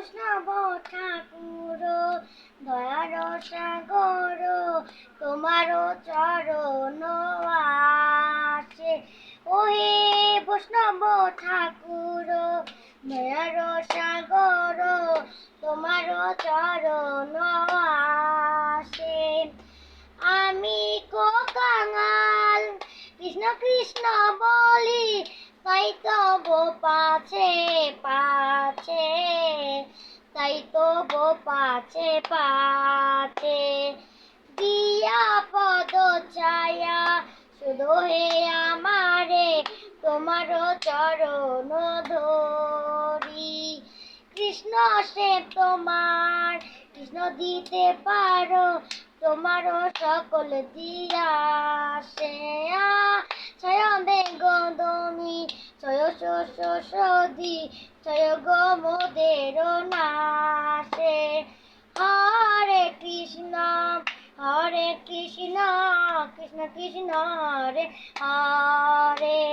বৈষ্ণব ঠাকুর দয়ার সাগর তোমার চরণ আসে। ওহে বৈষ্ণব ঠাকুর দয়ার সাগর তোমার চরণ আসে। আমি কো কাঙাল কৃষ্ণ কৃষ্ণ বলি, তাই তব পাছে পাছে, তাই তব পাছে পাছে। দিয়া পদ ছায়া শুধু হে আমারে, তোমার চরণ ধরি। কৃষ্ণ সে তোমার কৃষ্ণ দিতে পারো, তোমার সকল দিয়া সে ছয় বেগদমি ছয় শস্য সদি ছয় গোমদের নাশে। হরে কৃষ্ণ কৃষ্ণ কৃষ্ণ হরে হরে।